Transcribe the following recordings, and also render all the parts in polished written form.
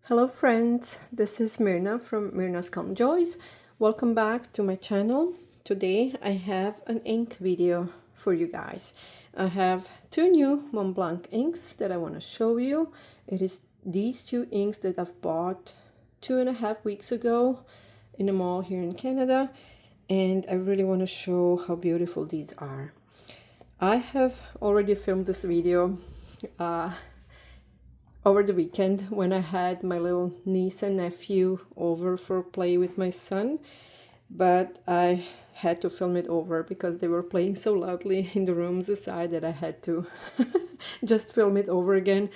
Hello friends, this is Myrna from Myrna's Calm Joys. Welcome back to my channel. Today I have an ink video for you guys. I have two new Montblanc inks that I want to show you. It is these two inks that I've bought 2.5 weeks ago in a mall here in Canada, and I really want to show how beautiful these are. I have already filmed this video over the weekend when I had my little niece and nephew over for play with my son, but I had to film it over because they were playing so loudly in the rooms aside that I had to just film it over again.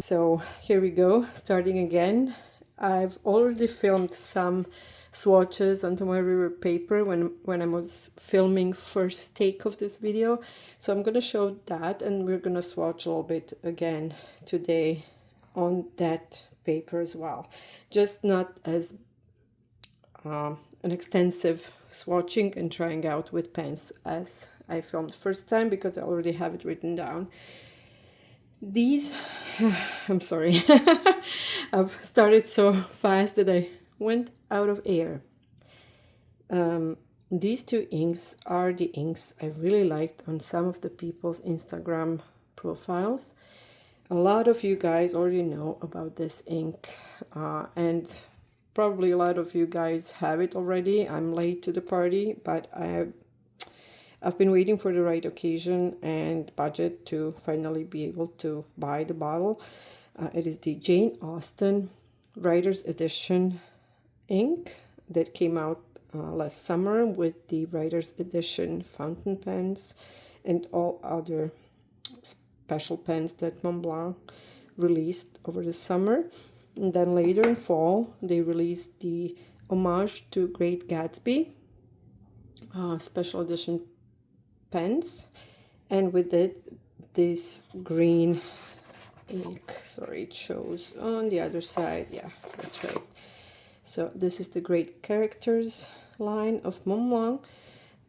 So here we go, starting again. I've already filmed some swatches onto my river paper when I was filming first take of this video, so I'm gonna show that, and we're gonna swatch a little bit again today on that paper as well, just not as an extensive swatching and trying out with pens as I filmed first time, because I already have it written down. These I'm sorry I've started so fast that I went out of air. These two inks are the inks I really liked on some of the people's Instagram profiles. A lot of you guys already know about this ink, and probably a lot of you guys have it already. I'm late to the party, but I've been waiting for the right occasion and budget to finally be able to buy the bottle. It is the Jane Austen Writer's Edition ink that came out last summer with the Writer's Edition fountain pens and all other special pens that Montblanc released over the summer. And then later in fall they released the Homage to Great Gatsby special edition pens, and with it this green ink. Sorry, it shows on the other side. Yeah, that's right. So this is the Great Characters line of Montblanc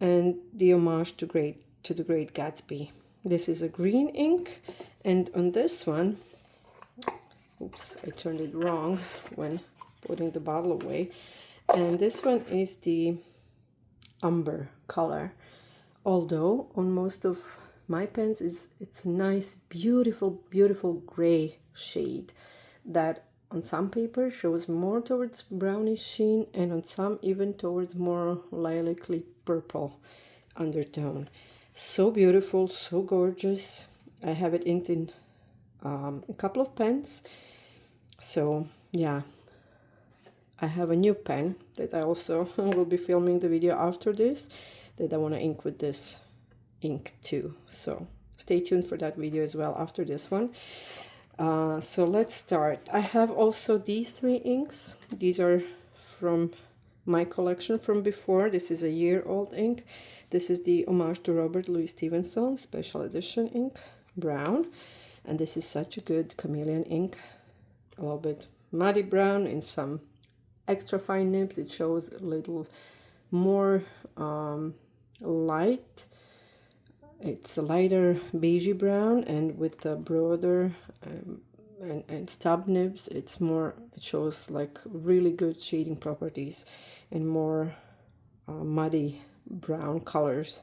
and the Homage to the Great Gatsby. This is a green ink, and on this one, oops, I turned it wrong when putting the bottle away, and this one is the umber color. Although on most of my pens it's a nice, beautiful gray shade that on some paper shows more towards brownish sheen, and on some even towards more lilacly purple undertone. So beautiful, so gorgeous. I have it inked in a couple of pens. So yeah, I have a new pen that I also will be filming the video after this, that I want to ink with this ink too. So stay tuned for that video as well after this one. So let's start. I have also these three inks. These are from my collection from before. This is a year-old ink. This is the Homage to Robert Louis Stevenson special edition ink, brown, and this is such a good chameleon ink, a little bit muddy brown in some extra fine nibs. It shows a little more light. It's a lighter beigey brown, and with the broader and stub nibs, it shows like really good shading properties and more muddy brown colors.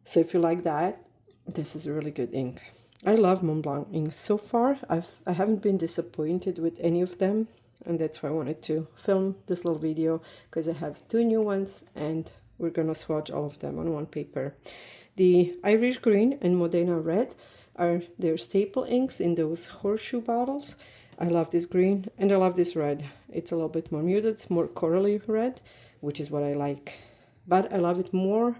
So if you like that, this is a really good ink. I love Montblanc inks so far. I haven't been disappointed with any of them, and that's why I wanted to film this little video, because I have two new ones and we're gonna swatch all of them on one paper. The Irish Green and Modena Red are their staple inks in those horseshoe bottles. I love this green and I love this red. It's a little bit more muted, more corally red, which is what I like. But I love it more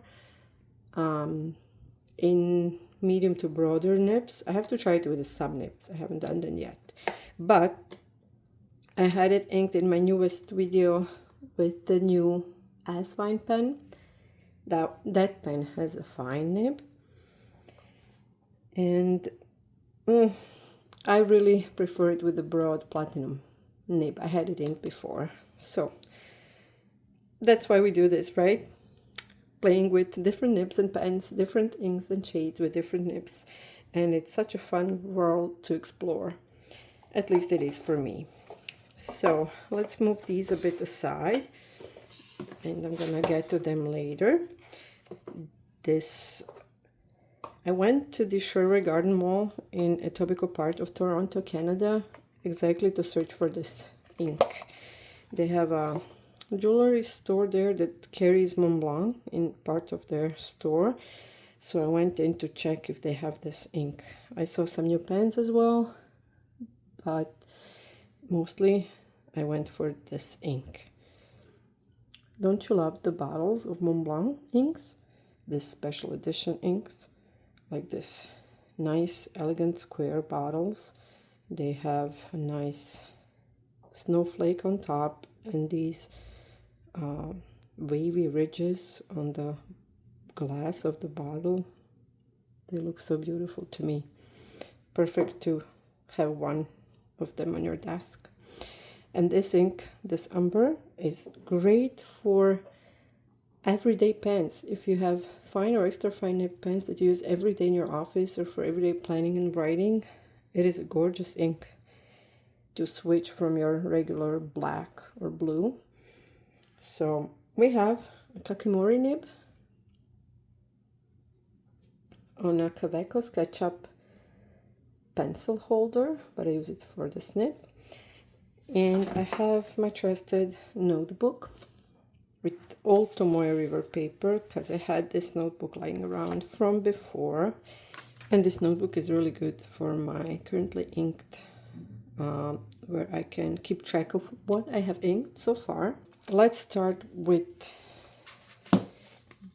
in medium to broader nibs. I have to try it with the sub nibs. I haven't done them yet. But I had it inked in my newest video with the new Asvine pen. That pen has a fine nib. And I really prefer it with the broad platinum nib. I had it inked before. So that's why we do this, right? Playing with different nibs and pens, different inks and shades with different nibs. And it's such a fun world to explore. At least it is for me. So let's move these a bit aside, and I'm gonna get to them later. This, I went to the Sherway Garden Mall in Etobicoke part of Toronto, Canada, exactly to search for this ink. They have a jewelry store there that carries Montblanc in part of their store. So I went in to check if they have this ink. I saw some new pens as well, but mostly I went for this ink. Don't you love the bottles of Montblanc inks? This special edition inks, like this nice elegant square bottles. They have a nice snowflake on top and these wavy ridges on the glass of the bottle. They look so beautiful to me. Perfect to have one of them on your desk. And this ink, this umber, is great for everyday pens. If you have fine or extra fine pens that you use every day in your office or for everyday planning and writing, it is a gorgeous ink to switch from your regular black or blue. So we have a kakimori nib on a Kaweco SketchUp pencil holder, but I use it for the snip. And I have my trusted notebook with old Tomoe River paper, because I had this notebook lying around from before. And this notebook is really good for my currently inked, where I can keep track of what I have inked so far. Let's start with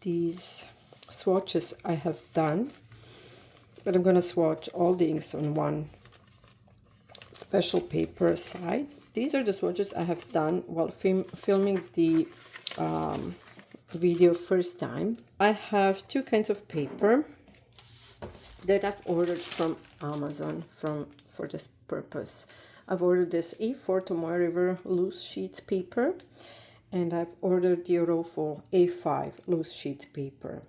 these swatches I have done, but I'm gonna swatch all the inks on one special paper side. These are the swatches I have done while filming the video first time. I have two kinds of paper that I've ordered from Amazon for this purpose. I've ordered this E4 Tomoe River loose sheets paper, and I've ordered the Orofo A5 loose sheets paper.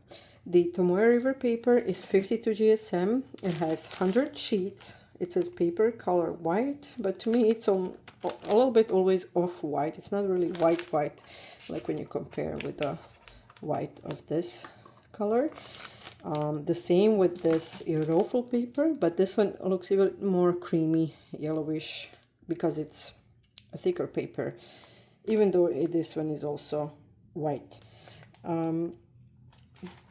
The Tomoe River paper is 52 GSM. It has 100 sheets. It says paper color white, but to me it's a little bit always off-white. It's not really white like when you compare with the white of this color. The same with this Orofo paper, but this one looks even more creamy yellowish because it's a thicker paper, even though this one is also white.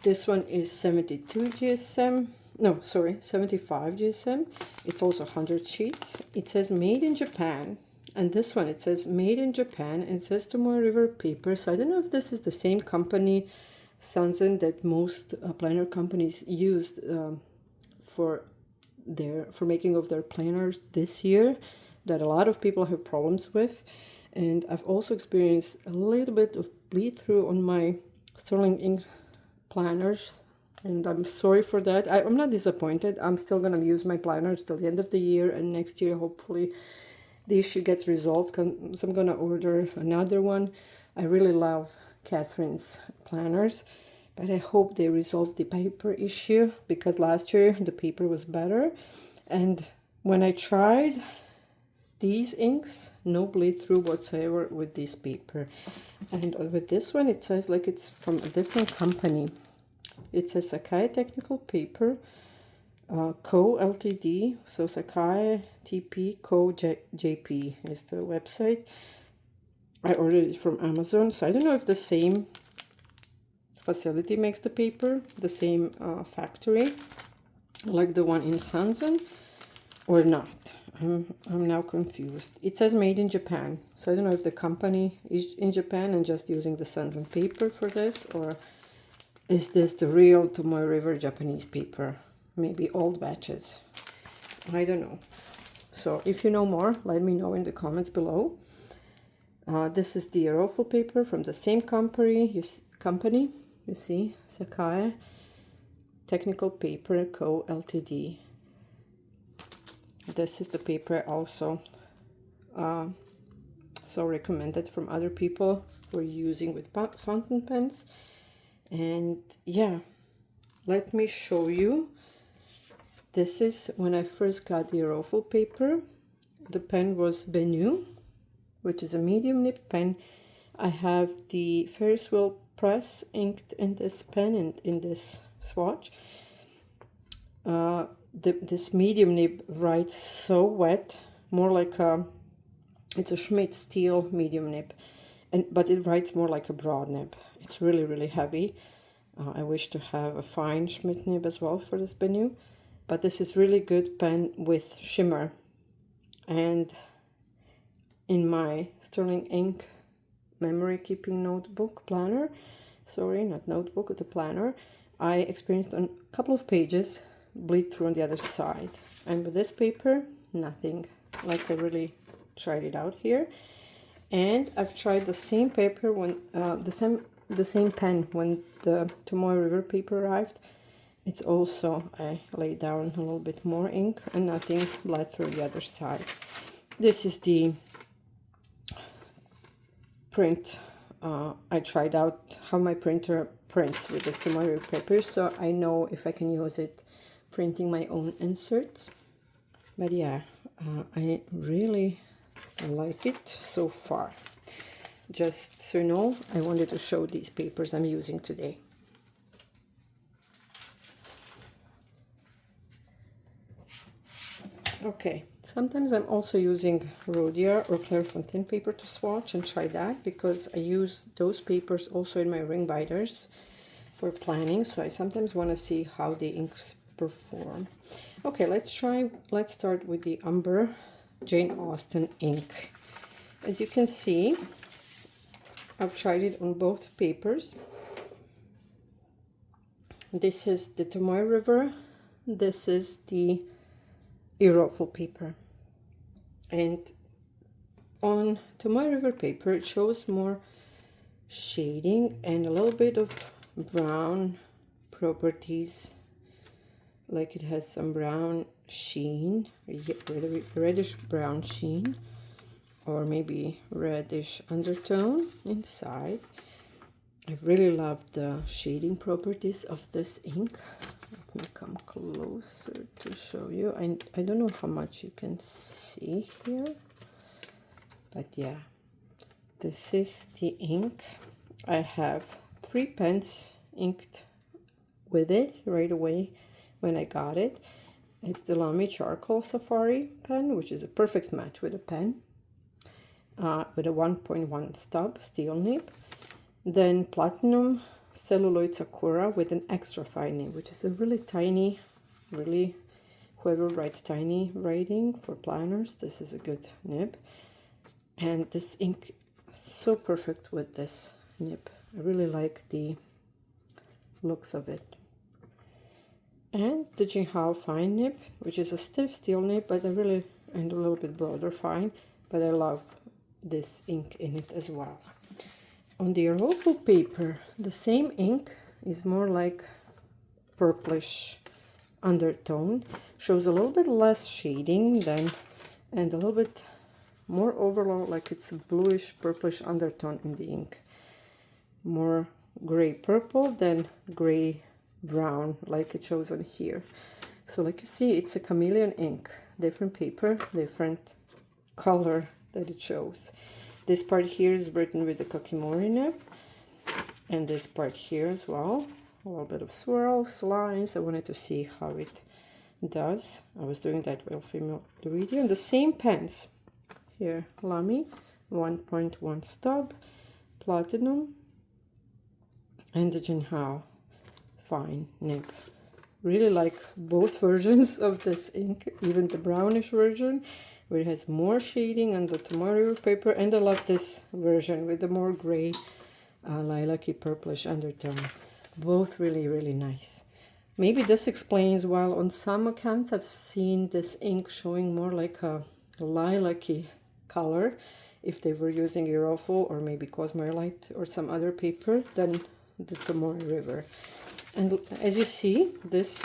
This one is 72 GSM. No, sorry, 75 GSM. It's also 100 sheets. It says made in Japan. And this one, it says made in Japan. And it says Tomoe River paper. So I don't know if this is the same company, Sanzen, that most planner companies used for making of their planners this year, that a lot of people have problems with. And I've also experienced a little bit of bleed through on my sterling ink planners, and I'm sorry for that. I'm not disappointed. I'm still gonna use my planners till the end of the year, and next year hopefully the issue gets resolved. So I'm gonna order another one. I really love Catherine's planners, but I hope they resolve the paper issue, because last year the paper was better, and when I tried these inks, no bleed through whatsoever with this paper. And with this one, it says like it's from a different company. It's a Sakai Technical Paper Co. Ltd. So Sakai TP Co. JP is the website. I ordered it from Amazon, so I don't know if the same facility makes the paper, the same factory, like the one in Sanzen, or not. I'm now confused. It says made in Japan, so I don't know if the company is in Japan and just using the Sanzen paper for this, or is this the real Tomoe River Japanese paper? Maybe old batches. I don't know. So if you know more, let me know in the comments below. This is the Orofo paper from the same company. You see, Sakai Technical Paper Co. Ltd. This is the paper also so recommended from other people for using with fountain pens. And yeah, let me show you. This is when I first got the Orofo paper. The pen was Benu, which is a medium nib pen. I have the Ferris wheel press inked in this pen and in this swatch. This medium nib writes so wet, more like it's a Schmidt steel medium nib, but it writes more like a broad nib. It's really, really heavy. I wish to have a fine Schmidt nib as well for this Benu, but this is really good pen with shimmer. And in my Sterling Ink memory keeping notebook planner, sorry, not notebook, the planner, I experienced on a couple of pages bleed through on the other side, and with this paper nothing. Like, I really tried it out here. And I've tried the same paper when the same pen when the Tomoe River paper arrived. It's also, I laid down a little bit more ink and nothing bled through the other side. This is the print. I tried out how my printer prints with this Tomoe River paper, so I know if I can use it printing my own inserts. But yeah, I really like it so far. Just so you know, I wanted to show these papers I'm using today. Okay, sometimes I'm also using Rodia or Clairefontaine paper to swatch and try that, because I use those papers also in my ring binders for planning, so I sometimes want to see how the inks perform. Okay, let's start with the Umber Jane Austen ink. As you can see, I've tried it on both papers. This is the Tomoe River, this is the Iroful paper. And on Tomoe River paper it shows more shading and a little bit of brown properties, like it has some brown sheen, reddish brown sheen, or maybe reddish undertone inside. I really love the shading properties of this ink. Let me come closer to show you. I don't know how much you can see here, but yeah, this is the ink. I have 3 pens inked with it right away when I got it. It's the Lamy Charcoal Safari pen, which is a perfect match with a pen, with a 1.1 stub steel nib. Then Platinum Celluloid Sakura with an extra fine nib, which is a really tiny, really, whoever writes tiny writing for planners, this is a good nib. And this ink is so perfect with this nib. I really like the looks of it. And the Jinhao fine nib, which is a stiff steel nib, but and a little bit broader fine, but I love this ink in it as well. On the Iroful paper, the same ink is more like purplish undertone, shows a little bit less shading than, and a little bit more overall, like it's a bluish purplish undertone in the ink. More gray purple than gray brown, like it shows on here. So like you see, it's a chameleon ink, different paper, different color that it shows. This part here is written with the Kakimori nib, and this part here as well, a little bit of swirls, lines. I wanted to see how it does. I was doing that with female Rodia. And the same pens here, Lamy 1.1 stub, Platinum, and the Jinhao fine nib. Really like both versions of this ink, even the brownish version where it has more shading on the Tomoe River paper, and I love this version with the more gray lilac-y purplish undertone. Both really, really nice. Maybe this explains, while on some accounts I've seen this ink showing more like a lilac-y color if they were using Iroful or maybe Cosmorelite or some other paper than the Tomoe River. And as you see, this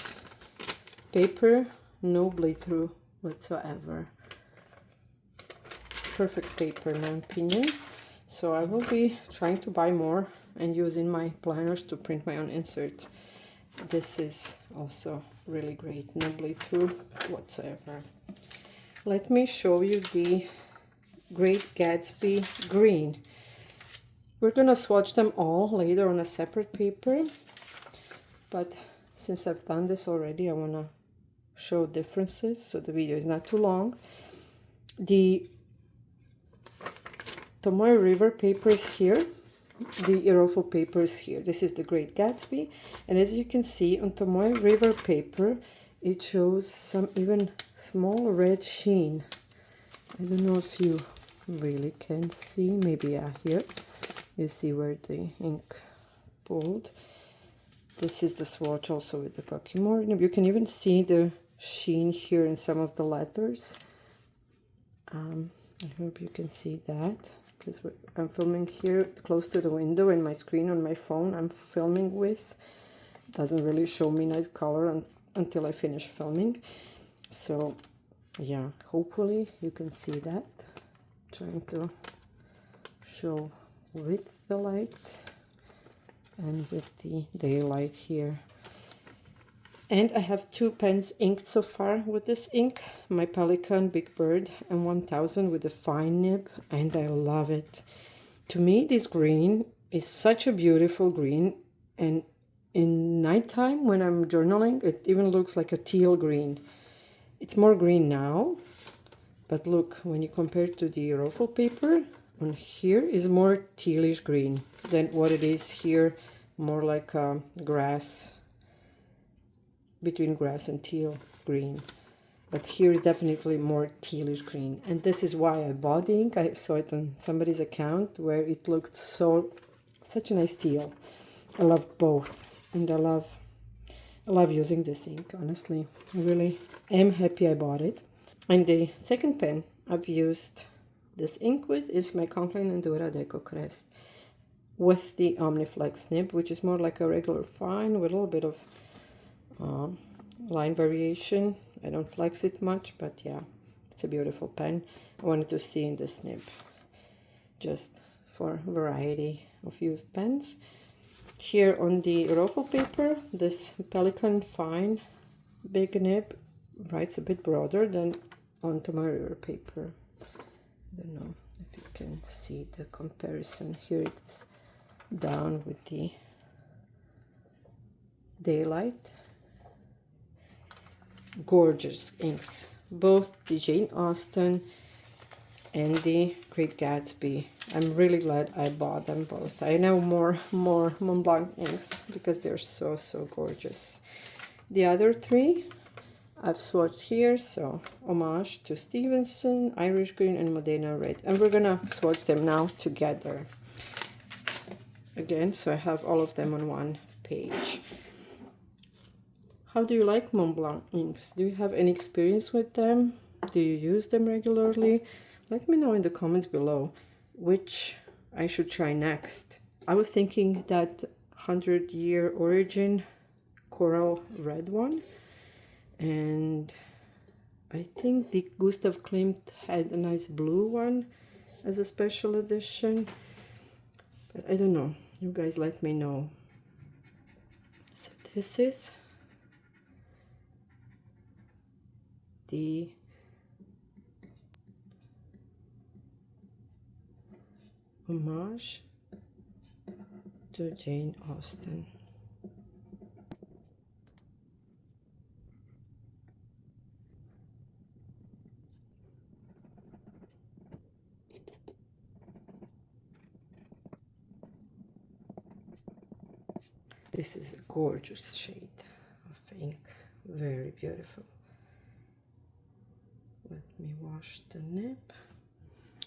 paper, no bleed through whatsoever. Perfect paper in my opinion. So I will be trying to buy more and using my planners to print my own inserts. This is also really great, no bleed through whatsoever. Let me show you the Great Gatsby green. We're gonna swatch them all later on a separate paper, but since I've done this already, I wanna show differences so the video is not too long. The Tomoe River paper is here, the Irofo paper is here. This is the Great Gatsby, and as you can see on Tomoe River paper, it shows some even small red sheen. I don't know if you really can see, maybe yeah, here you see where the ink pulled. This is the swatch also with the Kakimori. You can even see the sheen here in some of the letters. I hope you can see that, because I'm filming here close to the window, and my screen on my phone I'm filming with doesn't really show me nice color until I finish filming. So yeah, hopefully you can see that. Trying to show with the light and with the daylight here. And I have 2 pens inked so far with this ink, my Pelikan Big Bird and 1000 with a fine nib, and I love it. To me, this green is such a beautiful green, and in nighttime when I'm journaling, it even looks like a teal green. It's more green now, but look, when you compare it to the ruffle paper, on here is more tealish green than what it is here, more like grass, between grass and teal green. But here is definitely more tealish green, and this is why I bought the ink. I saw it on somebody's account where it looked such a nice teal. I love both, and I love using this ink, honestly. I really am happy I bought it. And the second pen I've used this ink with is my Conklin & Dura Deco Crest with the Omniflex nib, which is more like a regular fine with a little bit of line variation. I don't flex it much, but yeah, it's a beautiful pen. I wanted to see in this nib just for variety of used pens. Here on the ruffle paper, this Pelikan Fine big nib writes a bit broader than on Tomoe paper. I don't know if you can see the comparison. Here it is down with the daylight. Gorgeous inks, both the Jane Austen and the Great Gatsby. I'm really glad I bought them both. I know more Montblanc inks because they're so gorgeous. The other 3 I've swatched here, so Homage to Stevenson, Irish Green, and Modena Red, and we're gonna swatch them now together again, so I have all of them on one page. How do you like Montblanc inks? Do you have any experience with them? Do you use them regularly? Let me know in the comments below which I should try next. I was thinking that 100-year origin coral red one, and I think the Gustav Klimt had a nice blue one as a special edition, but I don't know. You guys let me know. So this is the Homage to Jane Austen. This is a gorgeous shade of ink, very beautiful. Let me wash the nib,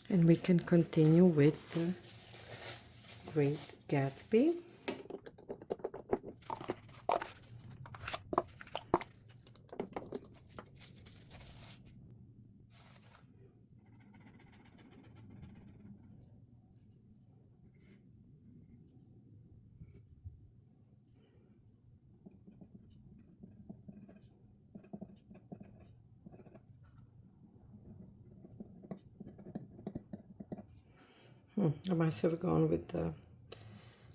and we can continue with the Great Gatsby. I must have gone with the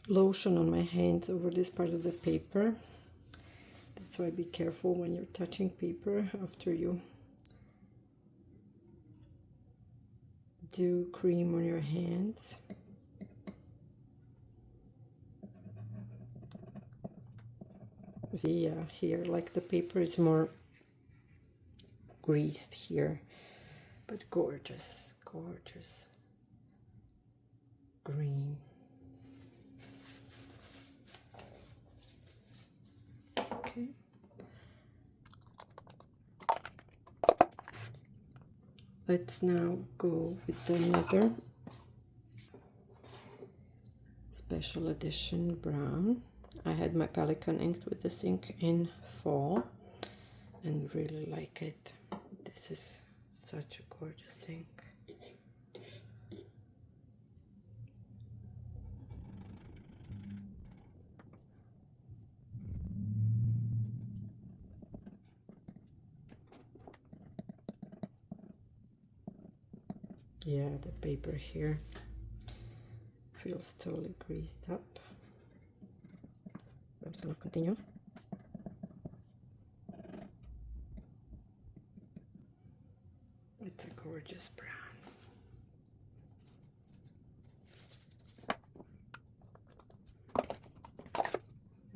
lotion on my hands over this part of the paper. That's why be careful when you're touching paper after you do cream on your hands. See, here, like the paper is more greased here, but gorgeous, gorgeous green. Okay. Let's now go with another special edition brown. I had my Pelican inked with this ink in fall and really like it. This is such a gorgeous ink. Yeah, the paper here feels totally greased up. I'm just gonna continue. It's a gorgeous brown.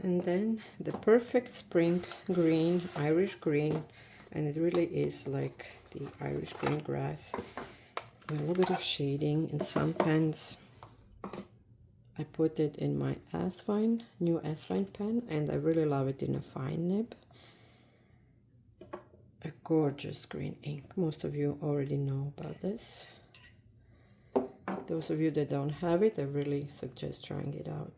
And then the perfect spring green, Irish green, and it really is like the Irish green grass. A little bit of shading in some pens. I put it in my S-Line, new S-Line pen, and I really love it in a fine nib. A gorgeous green ink. Most of you already know about this. Those of you that don't have it, I really suggest trying it out.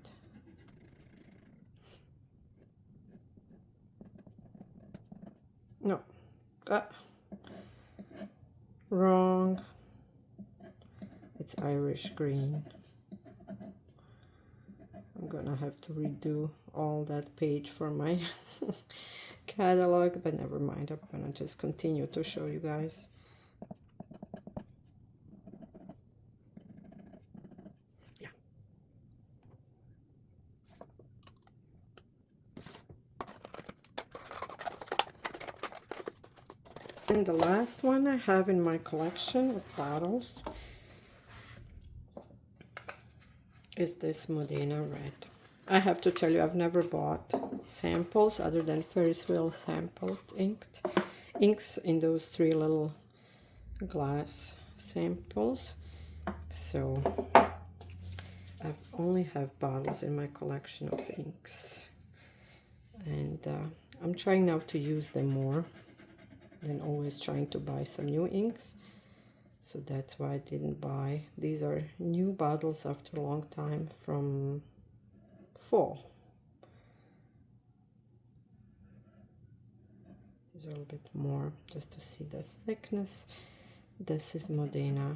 No. Wrong. It's Irish green. I'm gonna have to redo all that page for my catalog, but never mind. I'm gonna just continue to show you guys. Yeah. And the last one I have in my collection of bottles is this Modena Red. I have to tell you, I've never bought samples other than Ferris wheel sampled inks in those 3 little glass samples. So I only have bottles in my collection of inks, and I'm trying now to use them more than always trying to buy some new inks. So that's why I didn't buy. These are new bottles after a long time from fall. These are a little bit more just to see the thickness. This is Modena.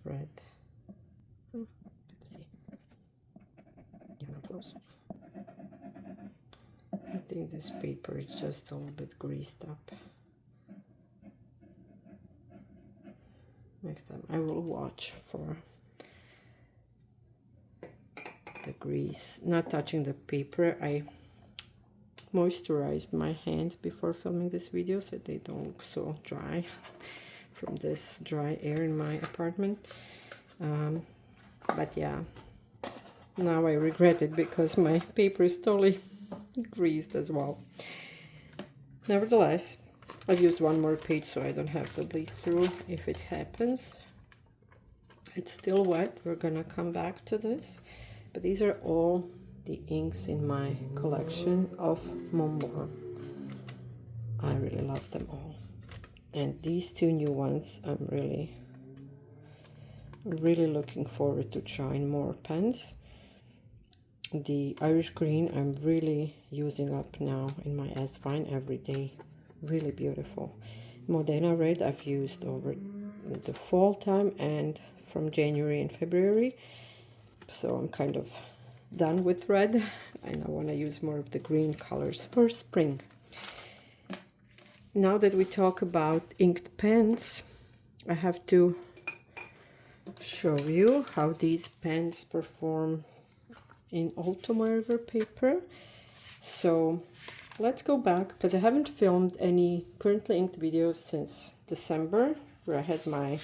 Red. Let's see. Yeah, not close. I think this paper is just a little bit greased up. Next time I will watch for the grease. Not touching the paper. I moisturized my hands before filming this video so they don't look so dry from this dry air in my apartment. But yeah, now I regret it because my paper is totally greased as well. Nevertheless, I've used one more page so I don't have to bleed through if it happens. It's still wet. We're gonna come back to this, but these are all the inks in my collection of Montblanc. I really love them all, and these 2 new ones I'm really looking forward to trying more pens. The Irish green I'm really using up now in my S-Line every day. Really beautiful. Modena Red I've used over the fall time and from January and February. So I'm kind of done with red and I want to use more of the green colors for spring. Now that we talk about inked pens, I have to show you how these pens perform in Ultramar paper. So let's go back, because I haven't filmed any currently inked videos since December, where I had my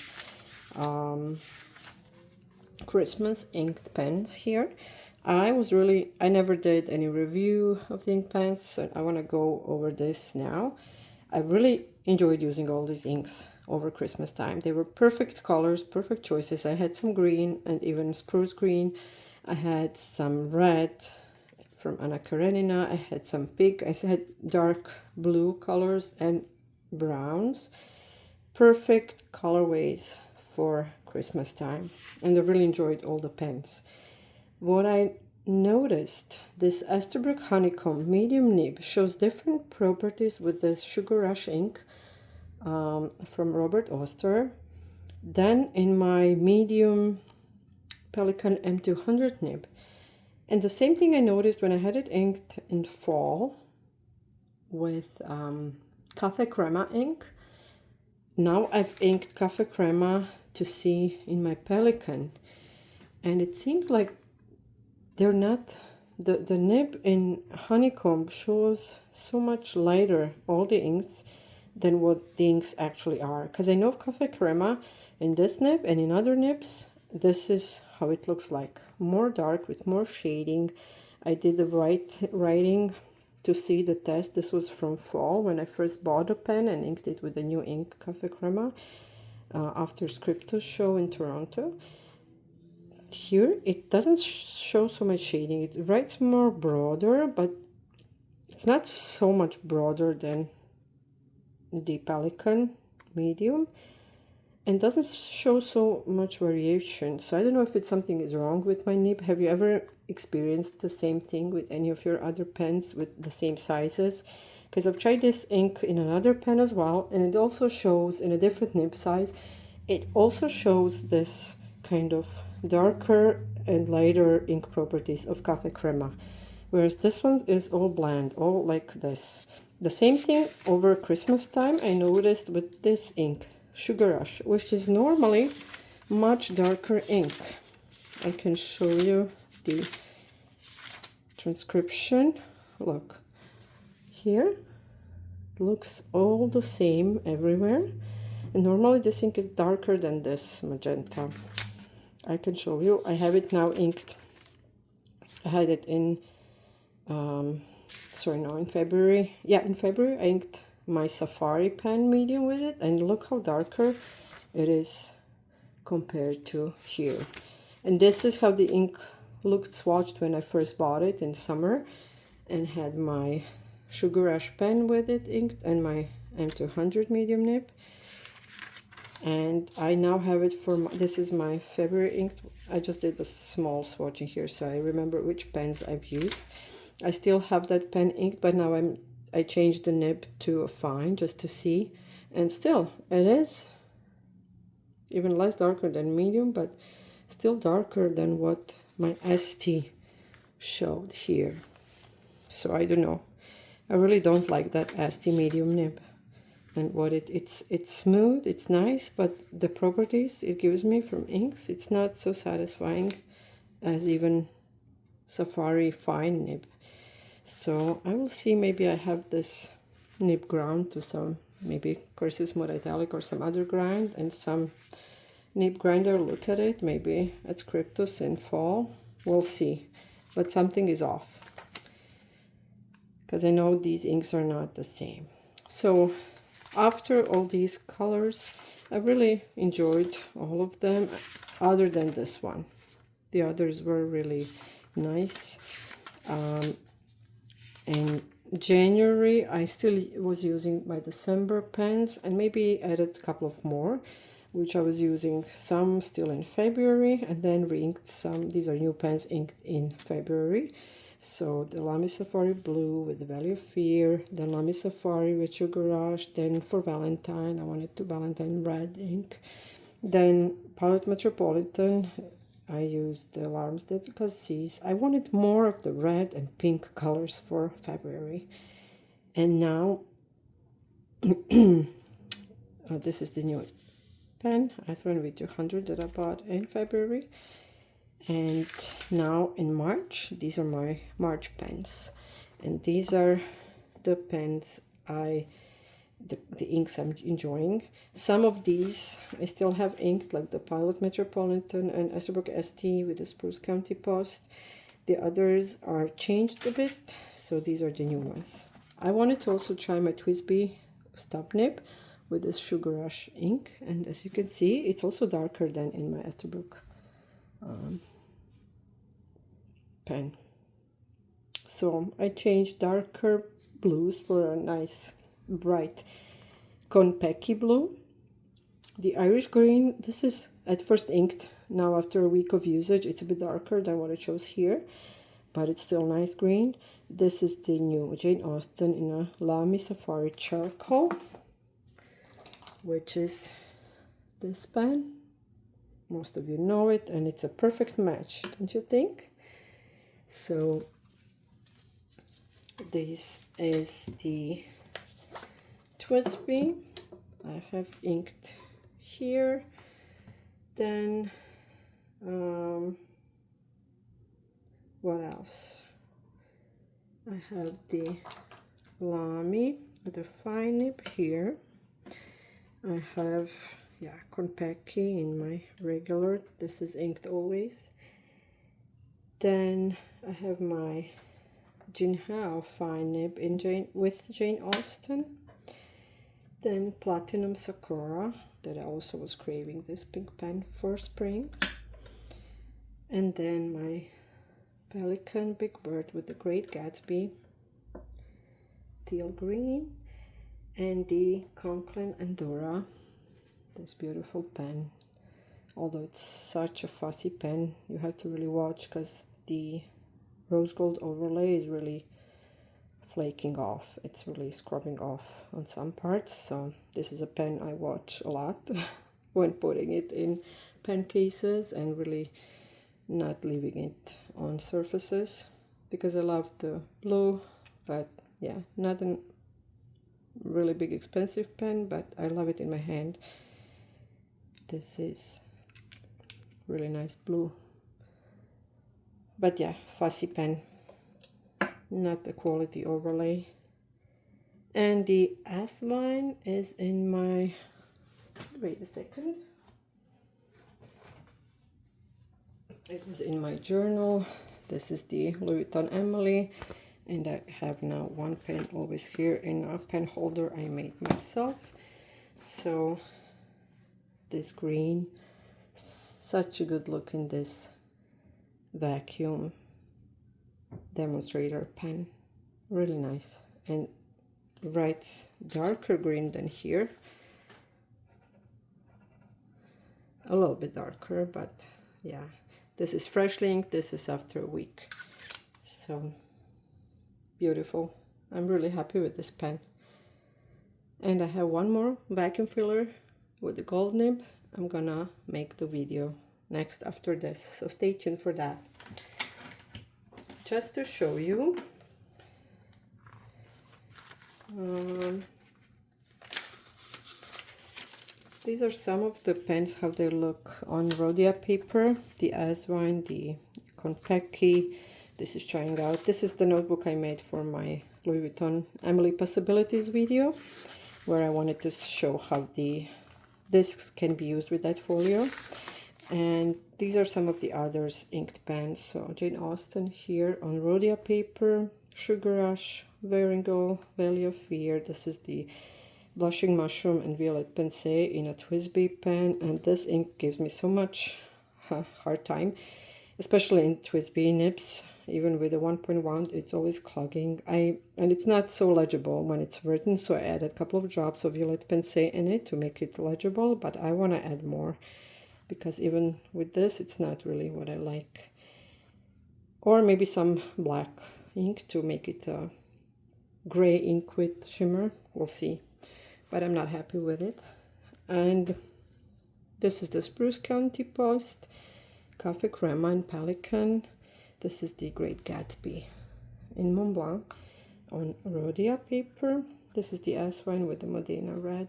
Christmas inked pens here. I never did any review of the ink pens, so I want to go over this now. I really enjoyed using all these inks over Christmas time. They were perfect colors, perfect choices. I had some green and even spruce green. I had some red from Anna Karenina. I had some pink. I had dark blue colors and browns. Perfect colorways for Christmas time. And I really enjoyed all the pens. What I noticed, this Esterbrook Honeycomb medium nib shows different properties with this Sugar Rush ink from Robert Oster than in my medium Pelikan M200 nib. And the same thing I noticed when I had it inked in fall with Cafe Crema ink. Now I've inked Cafe Crema to see in my Pelikan, and it seems like they're not, the nib in Honeycomb shows so much lighter, all the inks, than what the inks actually are. Because I know of Cafe Crema in this nib and in other nibs, this is how it looks like. More dark with more shading. I did the writing to see the test. This was from fall when I first bought a pen and inked it with the new ink Cafe Crema after Scriptus show in Toronto. Here it doesn't show so much shading. It writes more broader, but it's not so much broader than the Pelikan medium, and doesn't show so much variation. So I don't know if it's something is wrong with my nib. Have you ever experienced the same thing with any of your other pens with the same sizes? Because I've tried this ink in another pen as well, and it also shows in a different nib size. It also shows this kind of darker and lighter ink properties of Cafe Crema, whereas this one is all bland, all like this. The same thing over Christmas time I noticed with this ink, Sugar Rush, which is normally much darker ink. I can show you the transcription. Look, here it looks all the same everywhere, and normally this ink is darker than this magenta. I can show you. I have it now inked. I had it in in February. Yeah, in February I inked my Safari pen medium with it, and look how darker it is compared to here. And this is how the ink looked swatched when I first bought it in summer, and had my Sugar Rush pen with it inked and my M200 medium nib. And I now have it for this is my February ink. I just did a small swatching here, so I remember which pens I've used. I still have that pen inked, but now I changed the nib to a fine just to see, and still it is even less darker than medium, but still darker than what my ST showed here. So I don't know. I really don't like that ST medium nib. And what it's smooth, it's nice, but the properties it gives me from inks, it's not so satisfying as even Safari fine nib. So I will see, maybe I have this nib ground to some, maybe cursive smooth italic or some other grind, and some nib grinder, look at it, maybe at Scriptus in fall. We'll see, but something is off, because I know these inks are not the same. So after all these colors, I really enjoyed all of them, other than this one. The others were really nice. In January, I still was using my December pens, and maybe added a couple of more, which I was using some still in February, and then re-inked some. These are new pens inked in February. So the Lamy Safari Blue with the Valley of Fear, the Lamy Safari with Sugar Rush, then for Valentine, I wanted to Valentine red ink. Then Palette Metropolitan, I used the Alarms because C's. I wanted more of the red and pink colors for February. And now, this is the new pen, as one with 200 that I bought in February. And now in March, these are my March pens, and these are the pens the inks I'm enjoying. Some of these I still have inked, like the Pilot Metropolitan and Esterbrook ST with the Spruce County Post. The others are changed a bit, so these are the new ones. I wanted to also try my TWSBI stub nib with this Sugar Rush ink, and as you can see, it's also darker than in my Esterbrook pen. So I changed darker blues for a nice bright Konpeki blue. The Irish green, this is at first inked. Now after a week of usage, it's a bit darker than what I chose here, but it's still nice green. This is the new Jane Austen in a Lamy Safari Charcoal, which is this pen. Most of you know it, and it's a perfect match, don't you think? So this is the TWSBI. I have inked here. Then what else? I have the Lamy with the fine nib here. I have Konpeki in my regular. This is inked always. Then I have my Jinhao fine nib in with Jane Austen. Then Platinum Sakura, that I also was craving this pink pen for spring. And then my Pelikan Big Bird with the Great Gatsby teal green, and the Conklin Andorra, this beautiful pen. Although it's such a fussy pen, you have to really watch because the rose gold overlay is really flaking off. It's really scrubbing off on some parts. So this is a pen I watch a lot when putting it in pen cases and really not leaving it on surfaces, because I love the blue, but yeah, not a really big expensive pen, but I love it in my hand. This is really nice blue, but yeah, fussy pen, not the quality overlay. And the S-line is in my, wait a second, it is in my journal. This is the Louis Vuitton Emily, and I have now one pen always here in a pen holder I made myself. So this green, such a good look in this vacuum demonstrator pen, really nice, and writes darker green than here, a little bit darker, but yeah, this is freshly inked, this is after a week. So beautiful. I'm really happy with this pen. And I have one more vacuum filler with the gold nib. I'm gonna make the video next after this, so stay tuned for that. Just to show you, these are some of the pens, how they look on Rodia paper. The Aswine, the Konpeki. This is trying out. This is the notebook I made for my Louis Vuitton Emily Possibilities video, where I wanted to show how the discs can be used with that folio. And these are some of the others inked pens. So Jane Austen here on Rodia paper, Sugar Rush, Varingal, Valley of Fear. This is the Blushing Mushroom and Violet Pensée in a TWSBI pen, and this ink gives me so much hard time, especially in TWSBI nibs. Even with the 1.1, it's always clogging. And it's not so legible when it's written, so I added a couple of drops of Violet Pensée in it to make it legible, but I want to add more, because even with this, it's not really what I like. Or maybe some black ink to make it a gray ink with shimmer. We'll see. But I'm not happy with it. And this is the Spruce County Post, Cafe Crema and Pelikan. This is the Great Gatsby in Montblanc on Rodia paper. This is the S one with the Modena red.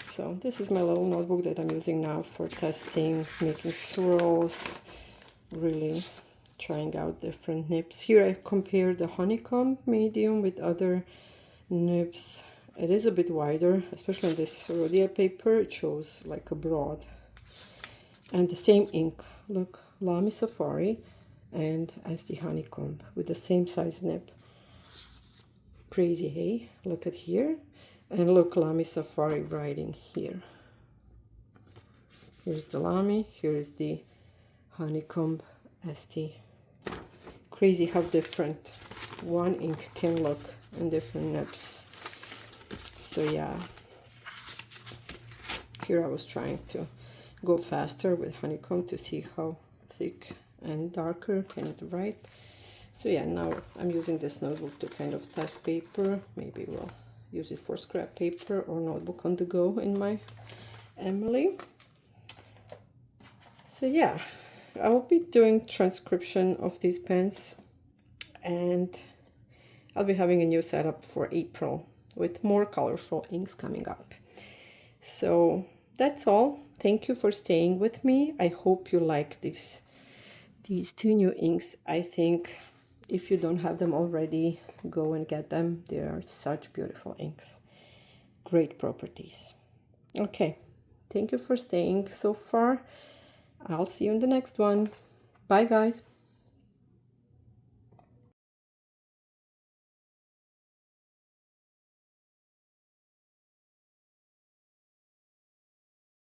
So this is my little notebook that I'm using now for testing, making swirls, really trying out different nibs. Here I compare the honeycomb medium with other nibs. It is a bit wider, especially on this Rodia paper. It shows like a broad. And the same ink, look, Lamy Safari and as the honeycomb with the same size nib. Crazy, hey? Look at here. And look, Lamy Safari writing here. Here's the Lamy, here's the honeycomb ST. Crazy how different one ink can look in different nibs. So yeah, here I was trying to go faster with honeycomb to see how thick and darker can it write. So yeah, now I'm using this notebook to kind of test paper. Maybe we'll use it for scrap paper or notebook on the go in my Emily. So yeah, I'll be doing transcription of these pens, and I'll be having a new setup for April with more colorful inks coming up. So that's all. Thank you for staying with me. I hope you like these two new inks. I think if you don't have them already, go and get them. They are such beautiful inks. Great properties. Okay, thank you for staying so far. I'll see you in the next one. Bye, guys.